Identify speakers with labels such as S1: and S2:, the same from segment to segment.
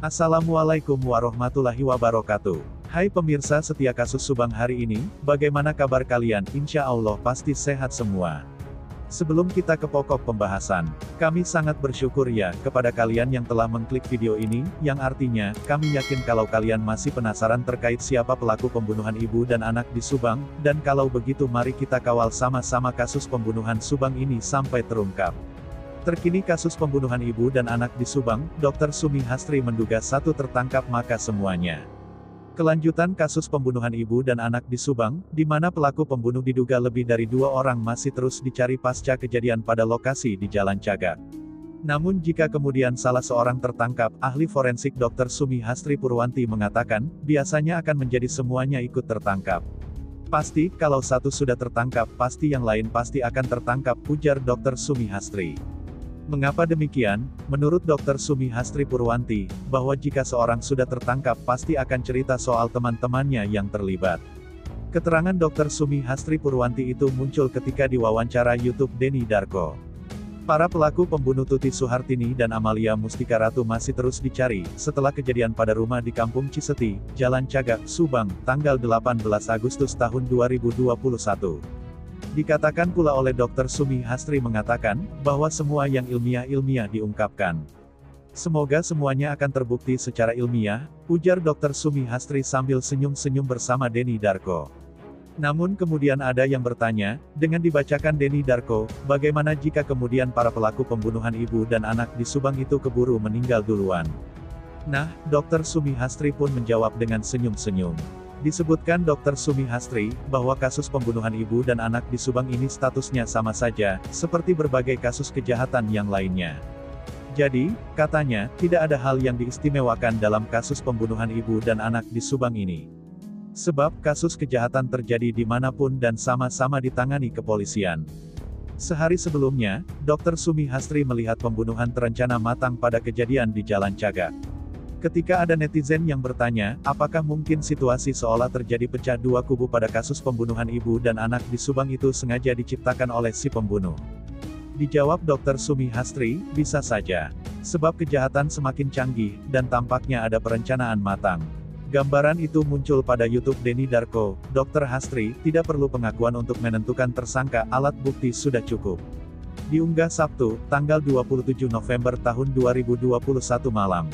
S1: Assalamualaikum warahmatullahi wabarakatuh. Hai pemirsa setia kasus Subang hari ini, bagaimana kabar kalian? Insya Allah pasti sehat semua. Sebelum kita ke pokok pembahasan, kami sangat bersyukur ya, kepada kalian yang telah mengklik video ini, yang artinya, kami yakin kalau kalian masih penasaran terkait siapa pelaku pembunuhan ibu dan anak di Subang, dan kalau begitu mari kita kawal sama-sama kasus pembunuhan Subang ini sampai terungkap. Terkini kasus pembunuhan ibu dan anak di Subang, Dr. Sumi Hastri menduga satu tertangkap maka semuanya. Kelanjutan kasus pembunuhan ibu dan anak di Subang, di mana pelaku pembunuh diduga lebih dari 2 orang masih terus dicari pasca kejadian pada lokasi di Jalan Cagak. Namun jika kemudian salah seorang tertangkap, ahli forensik Dr. Sumi Hastri Purwanti mengatakan, biasanya akan menjadi semuanya ikut tertangkap. Pasti, kalau satu sudah tertangkap, pasti yang lain pasti akan tertangkap, ujar Dr. Sumi Hastri. Mengapa demikian? Menurut Dr. Sumi Hastri Purwanti, bahwa jika seorang sudah tertangkap pasti akan cerita soal teman-temannya yang terlibat. Keterangan Dr. Sumi Hastri Purwanti itu muncul ketika diwawancara YouTube Denny Darko. Para pelaku pembunuh Tuti Suhartini dan Amalia Mustika Ratu masih terus dicari, setelah kejadian pada rumah di Kampung Ciseti, Jalan Cagak, Subang, tanggal 18 Agustus tahun 2021. Dikatakan pula oleh Dr. Sumi Hastri mengatakan, bahwa semua yang ilmiah diungkapkan. Semoga semuanya akan terbukti secara ilmiah, ujar Dr. Sumi Hastri sambil senyum-senyum bersama Denny Darko. Namun kemudian ada yang bertanya, dengan dibacakan Denny Darko, bagaimana jika kemudian para pelaku pembunuhan ibu dan anak di Subang itu keburu meninggal duluan? Nah, Dr. Sumi Hastri pun menjawab dengan senyum-senyum. Disebutkan Dr. Sumi Hastri, bahwa kasus pembunuhan ibu dan anak di Subang ini statusnya sama saja, seperti berbagai kasus kejahatan yang lainnya. Jadi, katanya, tidak ada hal yang diistimewakan dalam kasus pembunuhan ibu dan anak di Subang ini. Sebab, kasus kejahatan terjadi dimanapun dan sama-sama ditangani kepolisian. Sehari sebelumnya, Dr. Sumi Hastri melihat pembunuhan terencana matang pada kejadian di Jalan Cagak. Ketika ada netizen yang bertanya, apakah mungkin situasi seolah terjadi pecah dua kubu pada kasus pembunuhan ibu dan anak di Subang itu sengaja diciptakan oleh si pembunuh? Dijawab Dr. Sumi Hastri, bisa saja. Sebab kejahatan semakin canggih, dan tampaknya ada perencanaan matang. Gambaran itu muncul pada YouTube Denny Darko. Dr. Hastri, tidak perlu pengakuan untuk menentukan tersangka, alat bukti sudah cukup. Diunggah Sabtu, tanggal 27 November tahun 2021 malam.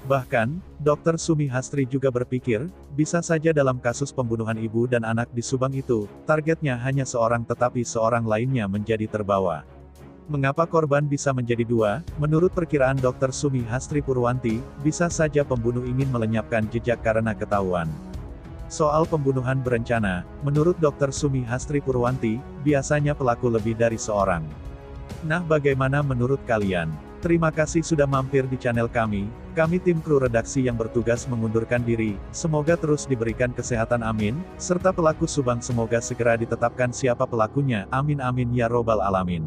S1: Bahkan, Dr. Sumi Hastri juga berpikir, bisa saja dalam kasus pembunuhan ibu dan anak di Subang itu, targetnya hanya seorang tetapi seorang lainnya menjadi terbawa. Mengapa korban bisa menjadi 2? Menurut perkiraan Dr. Sumi Hastri Purwanti, bisa saja pembunuh ingin melenyapkan jejak karena ketahuan. Soal pembunuhan berencana, menurut Dr. Sumi Hastri Purwanti, biasanya pelaku lebih dari seorang. Nah, bagaimana menurut kalian? Terima kasih sudah mampir di channel kami. Kami tim kru redaksi yang bertugas mengundurkan diri. Semoga terus diberikan kesehatan amin, serta pelaku Subang semoga segera ditetapkan siapa pelakunya. Amin amin ya robbal alamin.